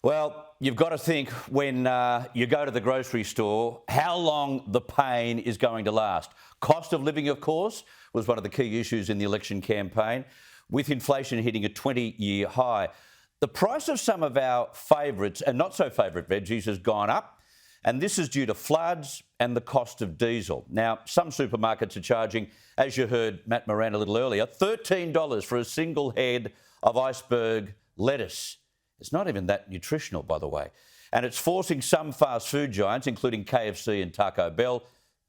Well, you've got to think when you go to the grocery store how long the pain is going to last. Cost of living, of course, was one of the key issues in the election campaign, with inflation hitting a 20-year high. The price of some of our favourites and not so favourite veggies has gone up, and this is due to floods and the cost of diesel. Now, some supermarkets are charging, as you heard Matt Moran a little earlier, $13 for a single head of iceberg lettuce. It's not even that nutritional, by the way. And it's forcing some fast food giants, including KFC and Taco Bell,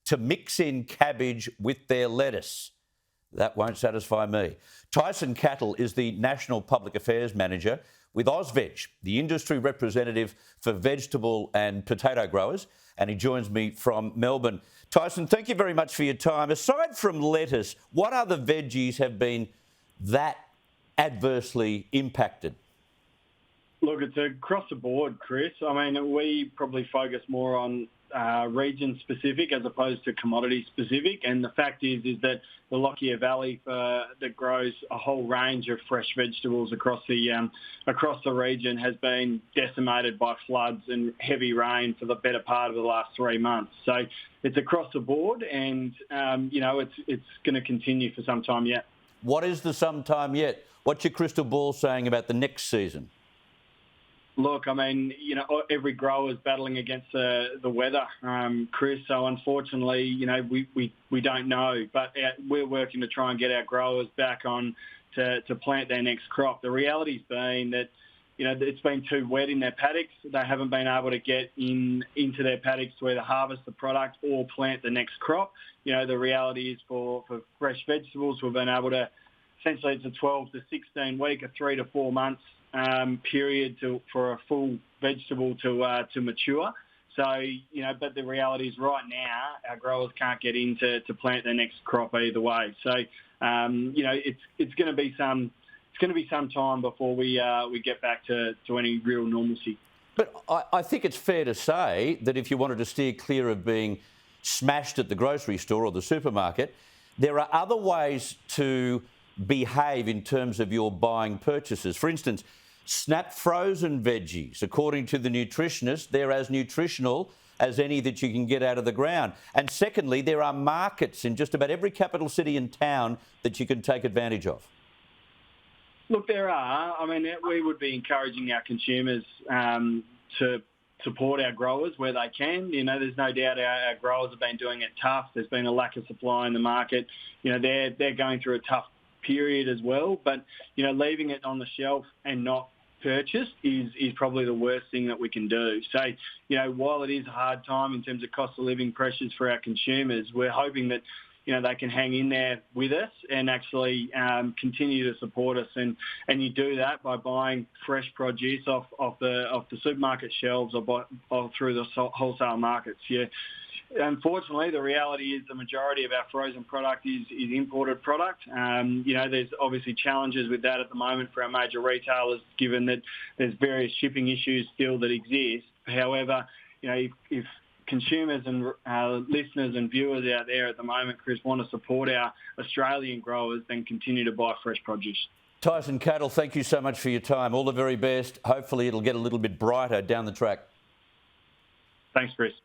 to mix in cabbage with their lettuce. That won't satisfy me. Tyson Cattle is the National Public Affairs Manager with AUSVEG, the industry representative for vegetable and potato growers, and he joins me from Melbourne. Tyson, thank you very much for your time. Aside from lettuce, what other veggies have been that adversely impacted? Look, it's across the board, Chris. I mean, we probably focus more on region-specific as opposed to commodity-specific. And the fact is that the Lockyer Valley that grows a whole range of fresh vegetables across the region has been decimated by floods and heavy rain for the better part of the last 3 months. So it's across the board, and it's going to continue for some time yet. What is the sometime yet? What's your crystal ball saying about the next season? Look, I mean, every grower is battling against the weather, Chris. So unfortunately, we don't know. But we're working to try and get our growers back on to plant their next crop. The reality's been that, it's been too wet in their paddocks. They haven't been able to get into their paddocks to either harvest the product or plant the next crop. The reality is for fresh vegetables, we've been able to, essentially it's a 12 to 16 week, a 3 to 4 months period for a full vegetable to mature. So, but the reality is right now our growers can't get in to plant their next crop either way. So, it's going to be some time before we get back to any real normalcy. But I think it's fair to say that if you wanted to steer clear of being smashed at the grocery store or the supermarket, there are other ways to behave in terms of your buying purchases. For instance, snap frozen veggies. According to the nutritionist, they're as nutritional as any that you can get out of the ground. And secondly, there are markets in just about every capital city and town that you can take advantage of. Look, there are. I mean, we would be encouraging our consumers to support our growers where they can. There's no doubt our growers have been doing it tough. There's been a lack of supply in the market. They're going through a tough period as well. But, leaving it on the shelf and not purchased is probably the worst thing that we can do. So, while it is a hard time in terms of cost of living pressures for our consumers, we're hoping that, they can hang in there with us and actually continue to support us. And you do that by buying fresh produce off the supermarket shelves or through the wholesale markets. Unfortunately, the reality is the majority of our frozen product is imported product. There's obviously challenges with that at the moment for our major retailers, given that there's various shipping issues still that exist. However, if consumers and listeners and viewers out there at the moment, Chris, want to support our Australian growers, then continue to buy fresh produce. Tyson Cattle, thank you so much for your time. All the very best. Hopefully it'll get a little bit brighter down the track. Thanks, Chris.